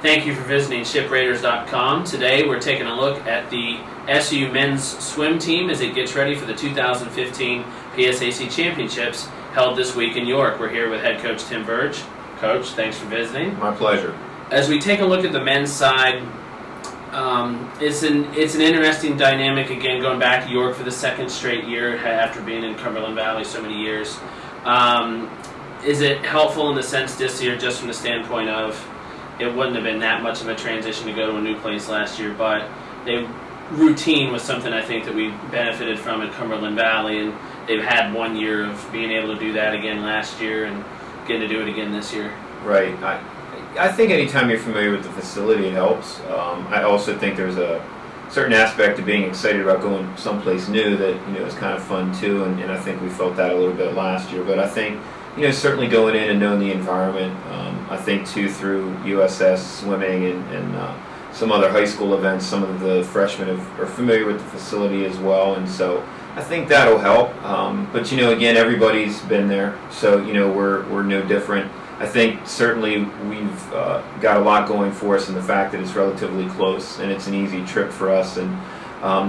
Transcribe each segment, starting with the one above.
Thank you for visiting ShipRaiders.com. Today we're taking a look at the SU men's swim team as it gets ready for the 2015 PSAC Championships held this week in York. We're here with head coach Tim Verge. Coach, thanks for visiting. My pleasure. As we take a look at the men's side, it's an interesting dynamic, again, going back to York for the second straight year after being in Cumberland Valley so many years. Is it helpful in the sense this year, just from the standpoint of it wouldn't have been that much of a transition to go to a new place last year, but the routine was something I think that we benefited from at Cumberland Valley, and they've had 1 year of being able to do that again last year and getting to do it again this year. Right. I think anytime you're familiar with the facility, it helps. I also think there's a certain aspect of being excited about going someplace new that is kind of fun too, and I think we felt that a little bit last year. But I think certainly going in and knowing the environment. I think too through USS swimming and some other high school events, some of the freshmen are familiar with the facility as well, and so I think that'll help. But again, everybody's been there, so we're no different. I think certainly we've got a lot going for us in the fact that it's relatively close and it's an easy trip for us, and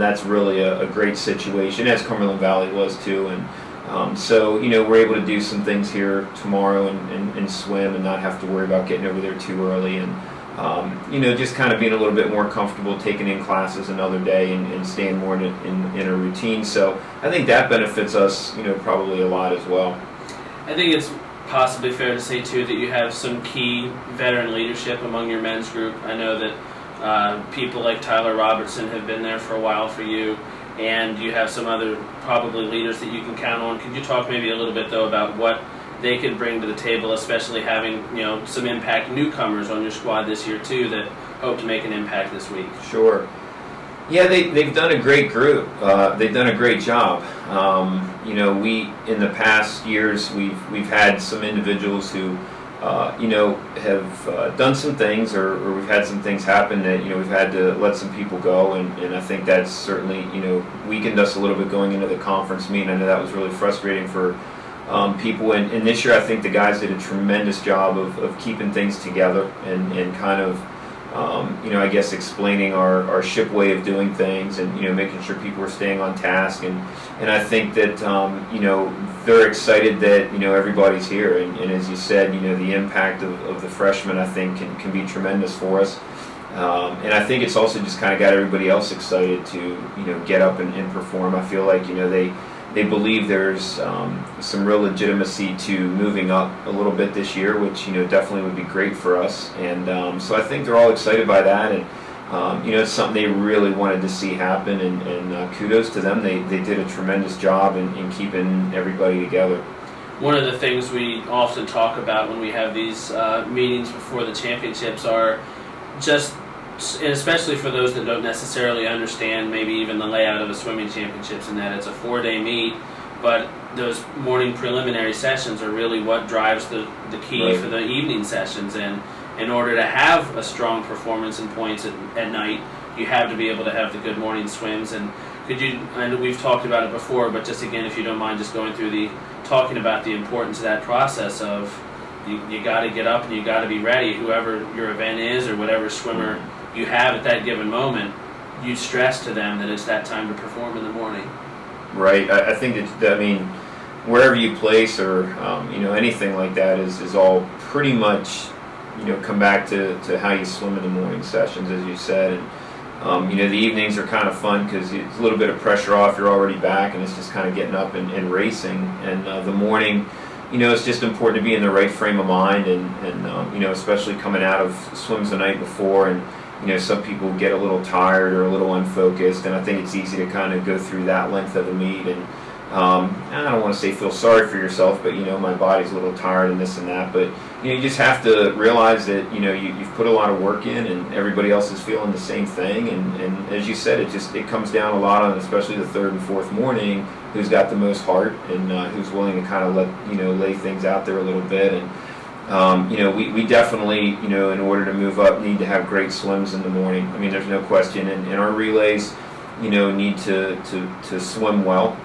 that's really a great situation, as Cumberland Valley was too. And so we're able to do some things here tomorrow and swim and not have to worry about getting over there too early, and just kind of being a little bit more comfortable taking in classes another day and staying more in a routine. So I think that benefits us probably a lot as well. I think it's possibly fair to say too that you have some key veteran leadership among your men's group. I know that people like Tyler Robertson have been there for a while for you, and you have some other probably leaders that you can count on. Could you talk maybe a little bit though about what they can bring to the table, especially having some impact newcomers on your squad this year too that hope to make an impact this week? Sure. Yeah, they've done a great group. They've done a great job. We in the past years we've had some individuals who have done some things, or we've had some things happen that we've had to let some people go, and I think that's certainly weakened us a little bit going into the conference meet. I know that was really frustrating for people, and this year I think the guys did a tremendous job of keeping things together and kind of I guess explaining our ship way of doing things, and making sure people are staying on task, and I think that they're excited that everybody's here, and as you said, the impact of the freshmen I think can be tremendous for us, and I think it's also just kind of got everybody else excited to get up and perform. I feel like they believe there's some real legitimacy to moving up a little bit this year, which definitely would be great for us, and so I think they're all excited by that, and it's something they really wanted to see happen, and kudos to them. They did a tremendous job in keeping everybody together. One of the things we often talk about when we have these meetings before the championships are just, and especially for those that don't necessarily understand maybe even the layout of a swimming championships, in that it's a 4-day meet, but those morning preliminary sessions are really what drives the key Right. for the evening sessions, and in order to have a strong performance and points at night, you have to be able to have the good morning swims. And could you, I know we've talked about it before, but just again, if you don't mind just going through talking about the importance of that process of you got to get up and you got to be ready, whoever your event is or whatever swimmer you have at that given moment, you stress to them that it's that time to perform in the morning. Right. I think wherever you place or anything like that is all pretty much come back to how you swim in the morning sessions, as you said, and the evenings are kind of fun because it's a little bit of pressure off. You're already back, and it's just kind of getting up and racing. And the morning, it's just important to be in the right frame of mind, and especially coming out of swims the night before, and some people get a little tired or a little unfocused, and I think it's easy to kind of go through that length of the meet, and I don't want to say feel sorry for yourself, but my body's a little tired and this and that, but you just have to realize that you've put a lot of work in, and everybody else is feeling the same thing, and as you said, it comes down a lot on especially the third and fourth morning who's got the most heart, and who's willing to kind of lay things out there a little bit, and we definitely, in order to move up, need to have great swims in the morning. I mean, there's no question. And our relays, need to swim well.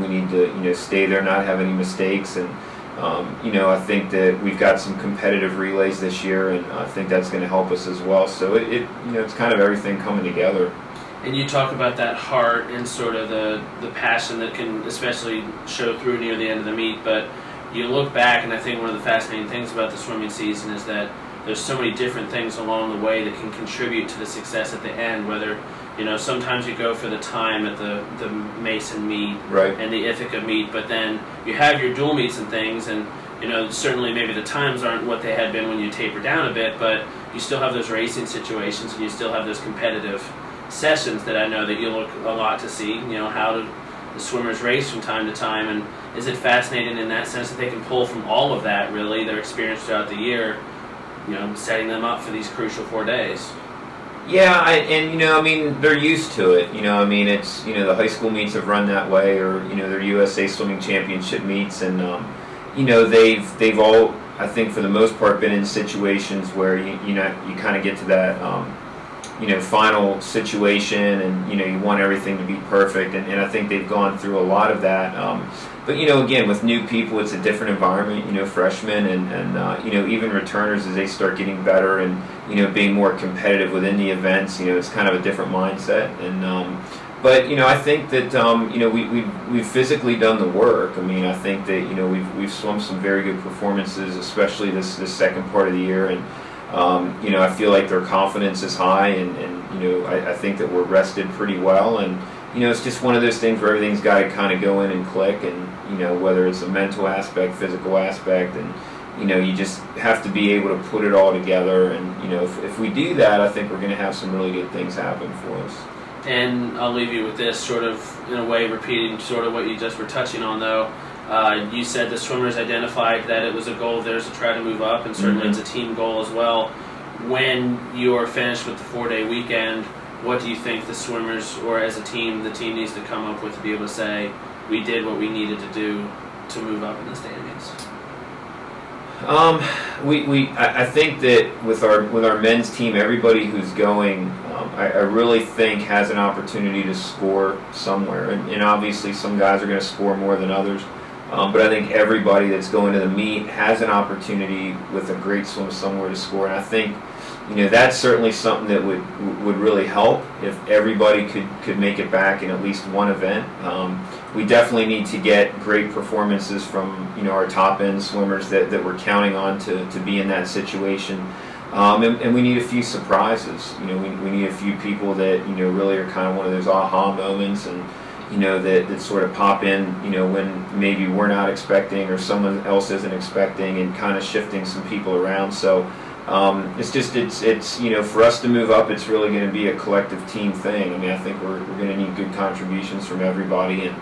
We need to, stay there, not have any mistakes. And I think that we've got some competitive relays this year, and I think that's going to help us as well. So it's kind of everything coming together. And you talk about that heart and sort of the passion that can especially show through near the end of the meet. But you look back, and I think one of the fascinating things about the swimming season is that there's so many different things along the way that can contribute to the success at the end. Whether sometimes you go for the time at the Mason meet Right. and the Ithaca meet, but then you have your dual meets and things, and certainly maybe the times aren't what they had been when you taper down a bit, but you still have those racing situations and you still have those competitive sessions that I know that you look a lot to see. How do the swimmers race from time to time, and is it fascinating in that sense that they can pull from all of that, really, their experience throughout the year, setting them up for these crucial 4 days? Yeah, they're used to it. It's the high school meets have run that way, or their USA Swimming Championship meets, and they've all, I think, for the most part, been in situations where you kind of get to that final situation, and you want everything to be perfect, and I think they've gone through a lot of that. But again, with new people, it's a different environment. Freshmen and even returners, as they start getting better and being more competitive within the events, it's kind of a different mindset. And but I think that we've physically done the work. I think that we've swum some very good performances, especially this second part of the year, and I feel like their confidence is high, and I think that we're rested pretty well, and it's just one of those things where everything's got to kind of go in and click, and whether it's a mental aspect, physical aspect, and you just have to be able to put it all together, and if we do that, I think we're going to have some really good things happen for us. And I'll leave you with this, sort of in a way repeating sort of what you just were touching on, though. You said the swimmers identified that it was a goal of theirs to try to move up, and certainly it's a team goal as well. When you're finished with the 4-day weekend, what do you think the swimmers, or as a team, the team needs to come up with to be able to say, we did what we needed to do to move up in the standings? I think that with our men's team, everybody who's going, I really think has an opportunity to score somewhere, and obviously some guys are going to score more than others. But I think everybody that's going to the meet has an opportunity with a great swim somewhere to score, and I think that's certainly something that would really help if everybody could make it back in at least one event. We definitely need to get great performances from our top end swimmers that we're counting on to be in that situation, and we need a few surprises. We need a few people that really are kind of one of those aha moments, and that sort of pop in, when maybe we're not expecting or someone else isn't expecting, and kind of shifting some people around. So it's for us to move up, it's really going to be a collective team thing. I think we're going to need good contributions from everybody, and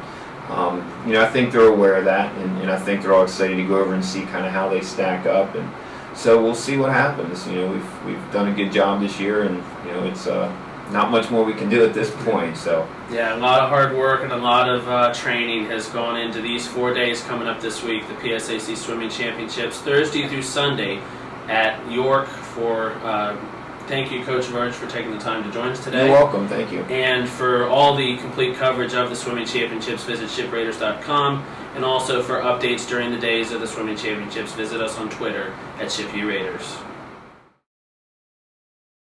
I think they're aware of that, and I think they're all excited to go over and see kind of how they stack up, and so we'll see what happens. We've done a good job this year, and it's not much more we can do at this point. So yeah, a lot of hard work and a lot of training has gone into these 4 days coming up this week. The PSAC Swimming Championships, Thursday through Sunday at York. Thank you, Coach Verge, for taking the time to join us today. You're welcome. Thank you. And for all the complete coverage of the Swimming Championships, visit shipraiders.com. And also for updates during the days of the Swimming Championships, visit us on Twitter at ShipURaiders.